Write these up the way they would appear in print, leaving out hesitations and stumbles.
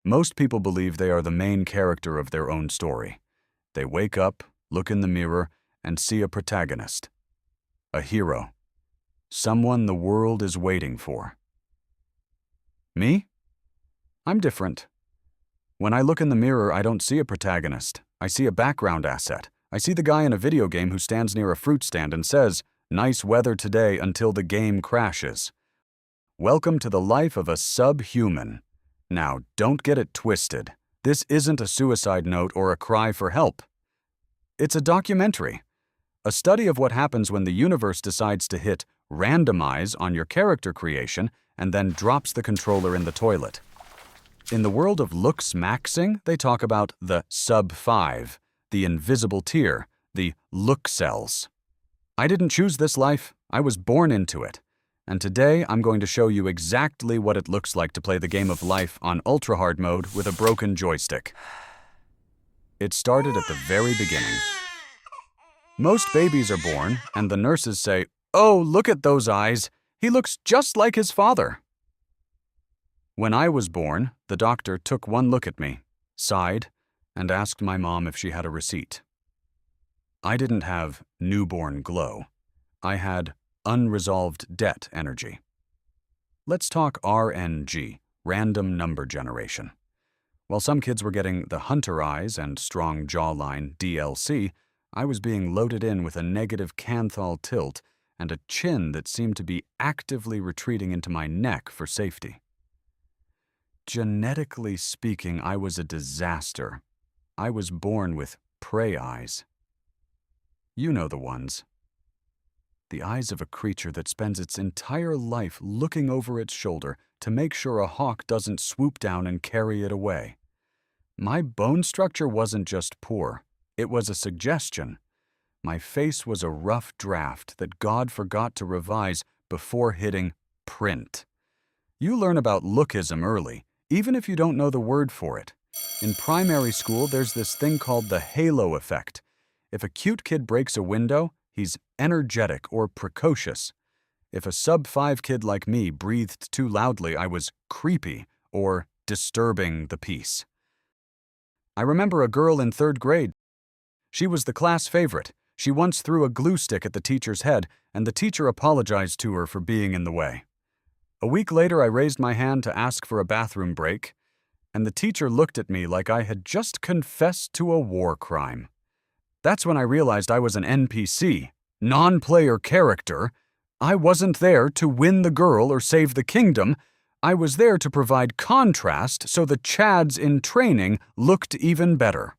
Most people believe they are the main character of their own story. They wake up, look in the mirror, and see a protagonist. A hero. Someone the world is waiting for. Me? I'm different. When I look in the mirror, I don't see a protagonist. I see a background asset. I see the guy in a video game who stands near a fruit stand and says, "Nice weather today," until the game crashes. Welcome to the life of a subhuman. Now, don't get it twisted. This isn't a suicide note or a cry for help. It's a documentary. A study of what happens when the universe decides to hit randomize on your character creation and then drops the controller in the toilet. In the world of looksmaxxing, they talk about the sub-5, the invisible tier, the look cells. I didn't choose this life, I was born into it. And today I'm going to show you exactly what it looks like to play the game of life on ultra-hard mode with a broken joystick. It started at the very beginning. Most babies are born, and the nurses say, "Oh, look at those eyes. He looks just like his father." When I was born, the doctor took one look at me, sighed, and asked my mom if she had a receipt. I didn't have newborn glow. I had unresolved debt energy. Let's talk RNG, random number generation. While some kids were getting the hunter eyes and strong jawline DLC, I was being loaded in with a negative canthal tilt and a chin that seemed to be actively retreating into my neck for safety. Genetically speaking, I was a disaster. I was born with prey eyes. You know the ones. The eyes of a creature that spends its entire life looking over its shoulder to make sure a hawk doesn't swoop down and carry it away. My bone structure wasn't just poor, it was a suggestion. My face was a rough draft that God forgot to revise before hitting print. You learn about lookism early, even if you don't know the word for it. In primary school, there's this thing called the halo effect. If a cute kid breaks a window, he's energetic or precocious. If a sub-5 kid like me breathed too loudly, I was creepy or disturbing the peace. I remember a girl in 3rd grade. She was the class favorite. She once threw a glue stick at the teacher's head, and the teacher apologized to her for being in the way. A week later, I raised my hand to ask for a bathroom break, and the teacher looked at me like I had just confessed to a war crime. That's when I realized I was an NPC, non-player character. I wasn't there to win the girl or save the kingdom. I was there to provide contrast so the Chads in training looked even better.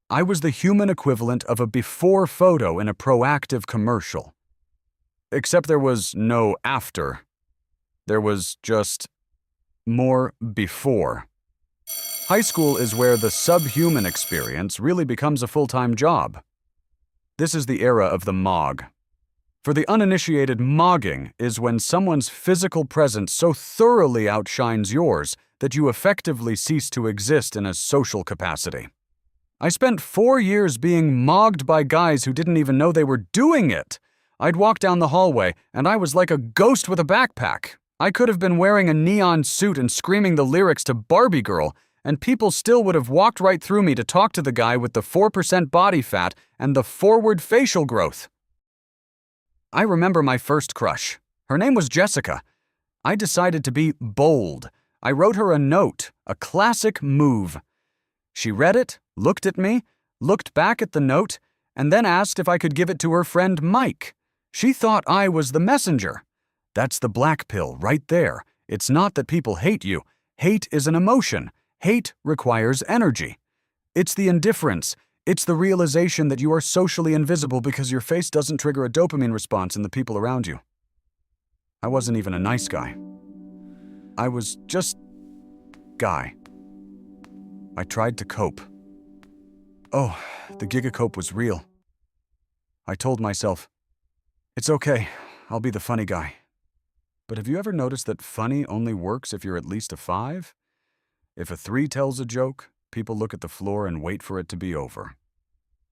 I was the human equivalent of a before photo in a Proactive commercial. Except there was no after. There was just more before. High school is where the subhuman experience really becomes a full-time job. This is the era of the MOG. For the uninitiated, mogging is when someone's physical presence so thoroughly outshines yours that you effectively cease to exist in a social capacity. I spent 4 years being mogged by guys who didn't even know they were doing it. I'd walk down the hallway, and I was like a ghost with a backpack. I could have been wearing a neon suit and screaming the lyrics to Barbie Girl, and people still would have walked right through me to talk to the guy with the 4% body fat and the forward facial growth. I remember my first crush. Her name was Jessica. I decided to be bold. I wrote her a note, a classic move. She read it, looked at me, looked back at the note, and then asked if I could give it to her friend Mike. She thought I was the messenger. That's the black pill right there. It's not that people hate you. Hate is an emotion. Hate requires energy. It's the indifference. It's the realization that you are socially invisible because your face doesn't trigger a dopamine response in the people around you. I wasn't even a nice guy. I was just guy. I tried to cope. Oh, the gigacope was real. I told myself, it's okay, I'll be the funny guy. But have you ever noticed that funny only works if you're at least a 5? If a 3 tells a joke, people look at the floor and wait for it to be over.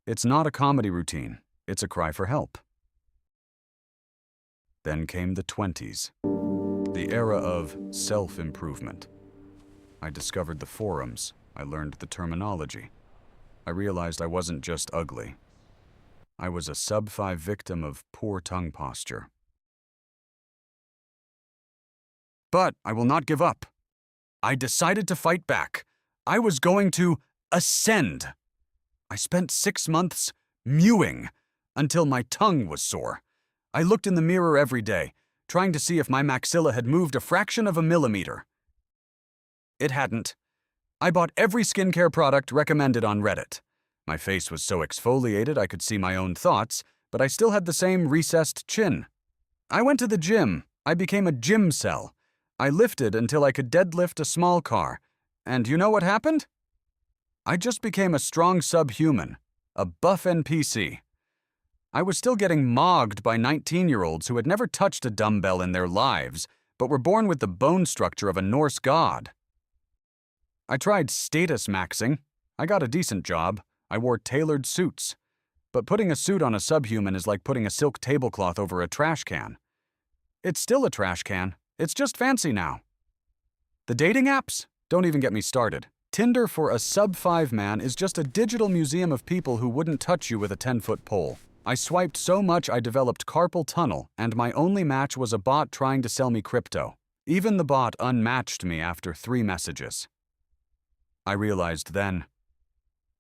It's not a comedy routine, it's a cry for help. Then came the 20s, the era of self-improvement. I discovered the forums. I learned the terminology. I realized I wasn't just ugly. I was a sub-5 victim of poor tongue posture. But I will not give up. I decided to fight back. I was going to ascend. I spent 6 months mewing until my tongue was sore. I looked in the mirror every day, trying to see if my maxilla had moved a fraction of a millimeter. It hadn't. I bought every skincare product recommended on Reddit. My face was so exfoliated I could see my own thoughts, but I still had the same recessed chin. I went to the gym. I became a gym cell. I lifted until I could deadlift a small car. And you know what happened? I just became a strong subhuman, a buff NPC. I was still getting mogged by 19-year-olds who had never touched a dumbbell in their lives, but were born with the bone structure of a Norse god. I tried status maxing. I got a decent job. I wore tailored suits. But putting a suit on a subhuman is like putting a silk tablecloth over a trash can. It's still a trash can. It's just fancy now. The dating apps? Don't even get me started. Tinder for a sub-5 man is just a digital museum of people who wouldn't touch you with a 10-foot pole. I swiped so much I developed carpal tunnel, and my only match was a bot trying to sell me crypto. Even the bot unmatched me after 3 messages. I realized then,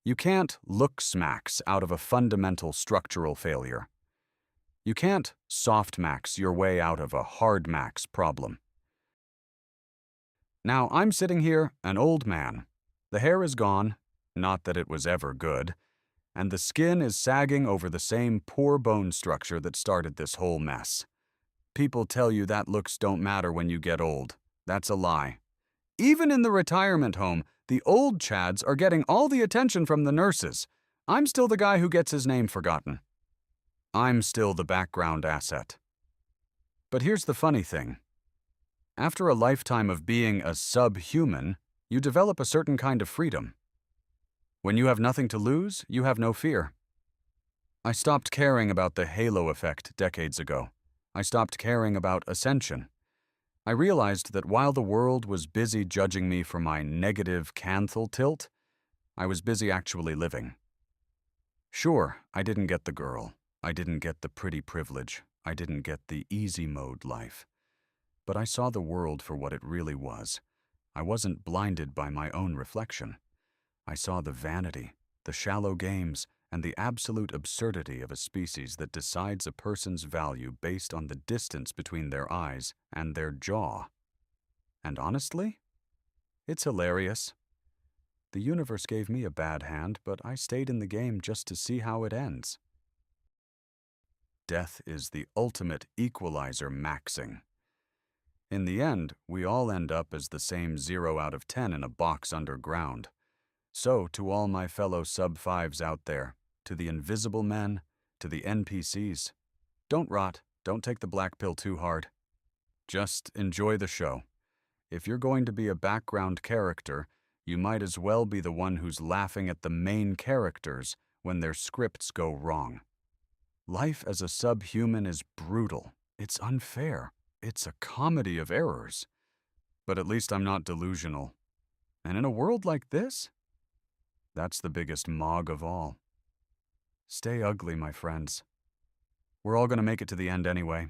you can't looksmaxx out of a fundamental structural failure. You can't softmax your way out of a hardmax problem. Now I'm sitting here, an old man. The hair is gone, not that it was ever good, and the skin is sagging over the same poor bone structure that started this whole mess. People tell you that looks don't matter when you get old. That's a lie. Even in the retirement home, the old chads are getting all the attention from the nurses. I'm still the guy who gets his name forgotten. I'm still the background asset. But here's the funny thing. After a lifetime of being a subhuman, you develop a certain kind of freedom. When you have nothing to lose, you have no fear. I stopped caring about the halo effect decades ago. I stopped caring about ascension. I realized that while the world was busy judging me for my negative canthal tilt, I was busy actually living. Sure, I didn't get the girl. I didn't get the pretty privilege. I didn't get the easy mode life. But I saw the world for what it really was. I wasn't blinded by my own reflection. I saw the vanity, the shallow games, and the absolute absurdity of a species that decides a person's value based on the distance between their eyes and their jaw. And honestly, it's hilarious. The universe gave me a bad hand, but I stayed in the game just to see how it ends. Death is the ultimate equalizer maxing. In the end, we all end up as the same 0 out of 10 in a box underground. So, to all my fellow sub-5s out there, to the invisible men, to the NPCs, don't rot, don't take the black pill too hard. Just enjoy the show. If you're going to be a background character, you might as well be the one who's laughing at the main characters when their scripts go wrong. Life as a subhuman is brutal. It's unfair. It's a comedy of errors. But at least I'm not delusional. And in a world like this, that's the biggest mog of all. Stay ugly, my friends. We're all going to make it to the end anyway.